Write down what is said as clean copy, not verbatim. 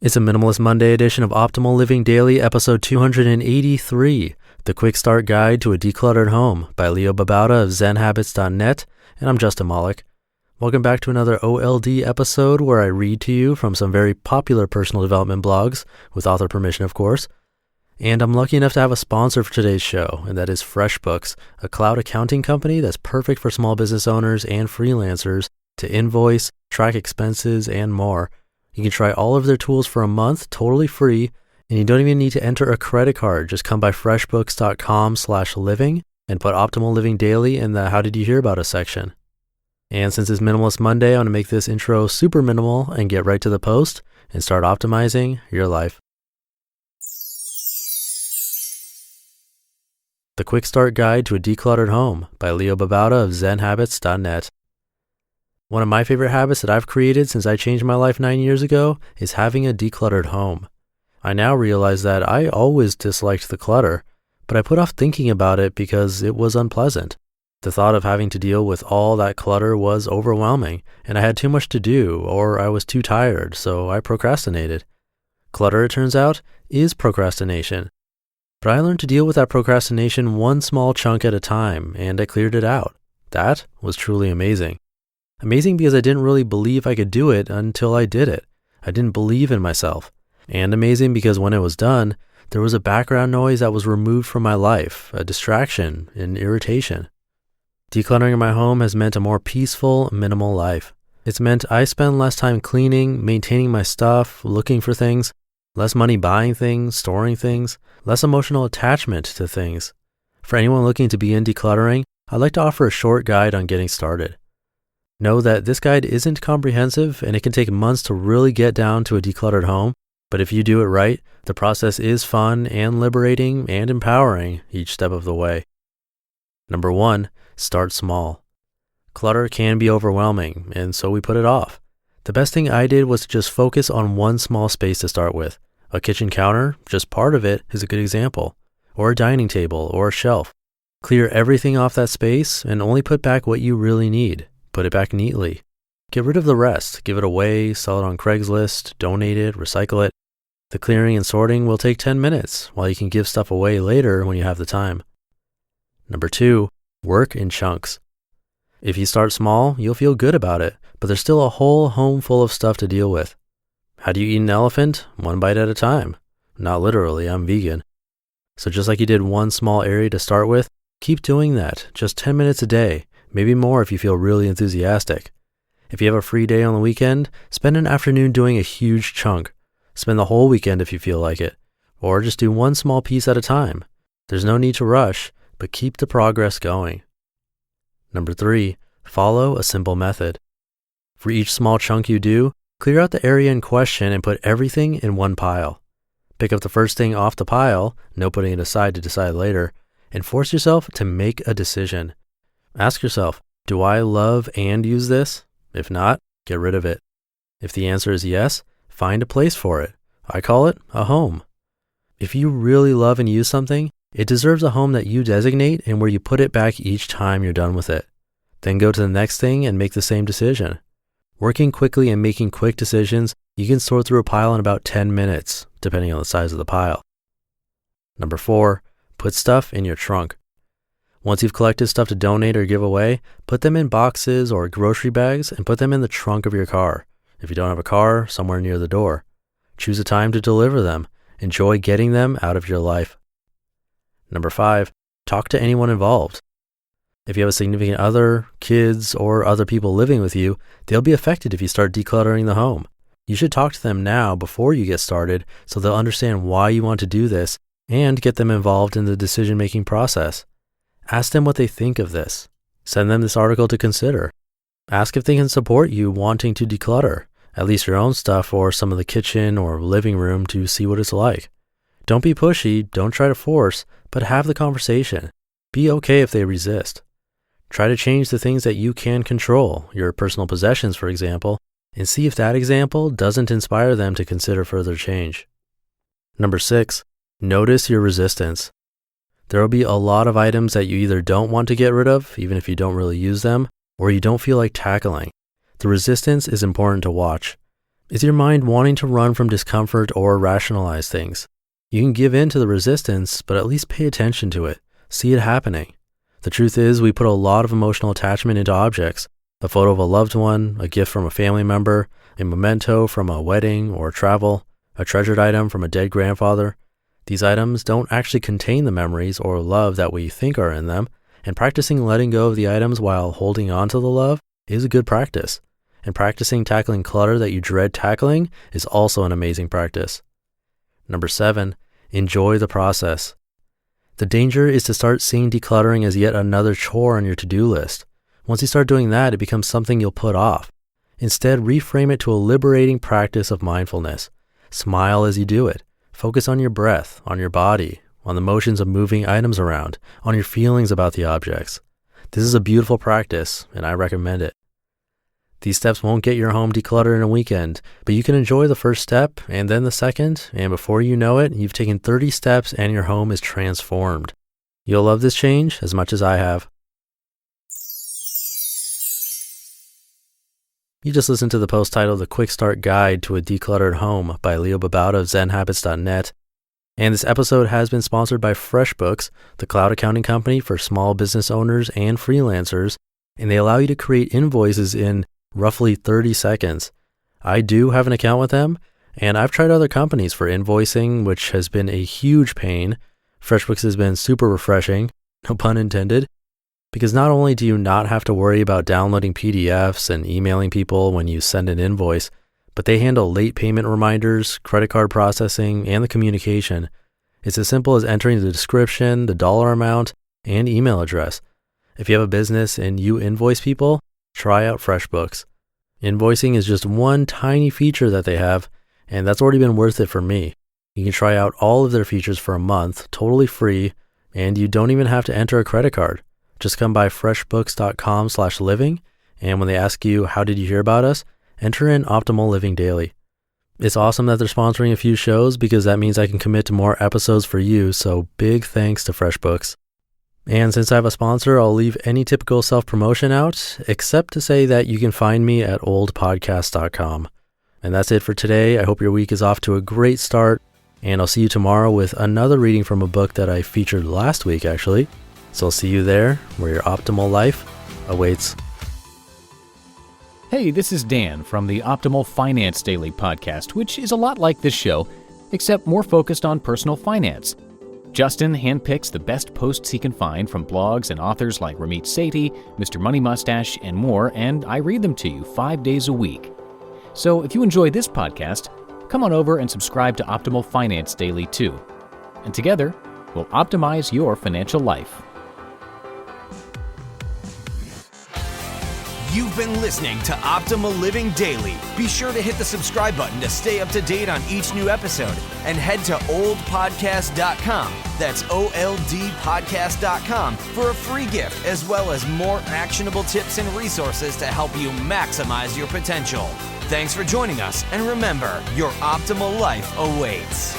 It's a Minimalist Monday edition of Optimal Living Daily, episode 283, The Quickstart Guide to a Decluttered Home by Babauta of ZenHabits.net, and I'm Justin Malik. Welcome back to another OLD episode where I read to you from some very popular personal development blogs, with author permission of course. And I'm lucky enough to have a sponsor for today's show, and that is FreshBooks, a cloud accounting company that's perfect for small business owners and freelancers to invoice, track expenses, and more. You can try all of their tools for a month, totally free, and you don't even need to enter a credit card. Just come by freshbooks.com/living and put Optimal Living Daily in the How Did You Hear About Us section. And since it's Minimalist Monday, I want to make this intro super minimal and get right to the post and start optimizing your life. The Quickstart Guide to a Decluttered Home by Babauta of ZenHabits.net. One of my favorite habits that I've created since I changed my life 9 years ago is having a decluttered home. I now realize that I always disliked the clutter, but I put off thinking about it because it was unpleasant. The thought of having to deal with all that clutter was overwhelming, and I had too much to do, or I was too tired, so I procrastinated. Clutter, it turns out, is procrastination. But I learned to deal with that procrastination one small chunk at a time, and I cleared it out. That was truly amazing. Amazing because I didn't really believe I could do it until I did it. I didn't believe in myself. And amazing because when it was done, there was a background noise that was removed from my life, a distraction, an irritation. Decluttering my home has meant a more peaceful, minimal life. It's meant I spend less time cleaning, maintaining my stuff, looking for things, less money buying things, storing things, less emotional attachment to things. For anyone looking to begin decluttering, I'd like to offer a short guide on getting started. Know that this guide isn't comprehensive and it can take months to really get down to a decluttered home, but if you do it right, the process is fun and liberating and empowering each step of the way. Number 1, start small. Clutter can be overwhelming, and so we put it off. The best thing I did was to just focus on one small space to start with. A kitchen counter, just part of it, is a good example, or a dining table or a shelf. Clear everything off that space and only put back what you really need. Put it back neatly. Get rid of the rest. Give it away, sell it on Craigslist, donate it, recycle it. The clearing and sorting will take 10 minutes, while you can give stuff away later when you have the time. Number 2, work in chunks. If you start small, you'll feel good about it, but there's still a whole home full of stuff to deal with. How do you eat an elephant? One bite at a time. Not literally, I'm vegan. So just like you did one small area to start with, keep doing that, just 10 minutes a day. Maybe more if you feel really enthusiastic. If you have a free day on the weekend, spend an afternoon doing a huge chunk. Spend the whole weekend if you feel like it. Or just do one small piece at a time. There's no need to rush, but keep the progress going. Number 3, follow a simple method. For each small chunk you do, clear out the area in question and put everything in one pile. Pick up the first thing off the pile, no putting it aside to decide later, and force yourself to make a decision. Ask yourself, do I love and use this? If not, get rid of it. If the answer is yes, find a place for it. I call it a home. If you really love and use something, it deserves a home that you designate and where you put it back each time you're done with it. Then go to the next thing and make the same decision. Working quickly and making quick decisions, you can sort through a pile in about 10 minutes, depending on the size of the pile. Number 4, put stuff in your trunk. Once you've collected stuff to donate or give away, put them in boxes or grocery bags and put them in the trunk of your car. If you don't have a car, somewhere near the door. Choose a time to deliver them. Enjoy getting them out of your life. Number 5, talk to anyone involved. If you have a significant other, kids, or other people living with you, they'll be affected if you start decluttering the home. You should talk to them now before you get started so they'll understand why you want to do this and get them involved in the decision-making process. Ask them what they think of this. Send them this article to consider. Ask if they can support you wanting to declutter, at least your own stuff or some of the kitchen or living room to see what it's like. Don't be pushy, don't try to force, but have the conversation. Be okay if they resist. Try to change the things that you can control, your personal possessions, for example, and see if that example doesn't inspire them to consider further change. Number 6, notice your resistance. There will be a lot of items that you either don't want to get rid of, even if you don't really use them, or you don't feel like tackling. The resistance is important to watch. Is your mind wanting to run from discomfort or rationalize things? You can give in to the resistance, but at least pay attention to it. See it happening. The truth is, we put a lot of emotional attachment into objects. A photo of a loved one, a gift from a family member, a memento from a wedding or travel, a treasured item from a dead grandfather. These items don't actually contain the memories or love that we think are in them, and practicing letting go of the items while holding on to the love is a good practice. And practicing tackling clutter that you dread tackling is also an amazing practice. Number 7, enjoy the process. The danger is to start seeing decluttering as yet another chore on your to-do list. Once you start doing that, it becomes something you'll put off. Instead, reframe it to a liberating practice of mindfulness. Smile as you do it. Focus on your breath, on your body, on the motions of moving items around, on your feelings about the objects. This is a beautiful practice, and I recommend it. These steps won't get your home decluttered in a weekend, but you can enjoy the first step and then the second, and before you know it, you've taken 30 steps and your home is transformed. You'll love this change as much as I have. You just listened to the post titled The Quickstart Guide to a Decluttered Home by Babauta of Zen Habits.net. And this episode has been sponsored by FreshBooks, the cloud accounting company for small business owners and freelancers, and they allow you to create invoices in roughly 30 seconds. I do have an account with them, and I've tried other companies for invoicing, which has been a huge pain. FreshBooks has been super refreshing, no pun intended, because not only do you not have to worry about downloading PDFs and emailing people when you send an invoice, but they handle late payment reminders, credit card processing, and the communication. It's as simple as entering the description, the dollar amount, and email address. If you have a business and you invoice people, try out FreshBooks. Invoicing is just one tiny feature that they have, and that's already been worth it for me. You can try out all of their features for a month, totally free, and you don't even have to enter a credit card. Just come by freshbooks.com/living, and when they ask you, how did you hear about us, enter in Optimal Living Daily. It's awesome that they're sponsoring a few shows because that means I can commit to more episodes for you, so big thanks to FreshBooks. And since I have a sponsor, I'll leave any typical self-promotion out, except to say that you can find me at oldpodcast.com. And that's it for today. I hope your week is off to a great start, and I'll see you tomorrow with another reading from a book that I featured last week, actually. So I'll see you there, where your optimal life awaits. Hey, this is Dan from the Optimal Finance Daily podcast, which is a lot like this show, except more focused on personal finance. Justin handpicks the best posts he can find from blogs and authors like Ramit Sethi, Mr. Money Mustache, and more, and I read them to you 5 days a week. So if you enjoy this podcast, come on over and subscribe to Optimal Finance Daily too. And together, we'll optimize your financial life. You've been listening to Optimal Living Daily. Be sure to hit the subscribe button to stay up to date on each new episode and head to oldpodcast.com. That's OLDpodcast.com for a free gift as well as more actionable tips and resources to help you maximize your potential. Thanks for joining us, and remember, your optimal life awaits.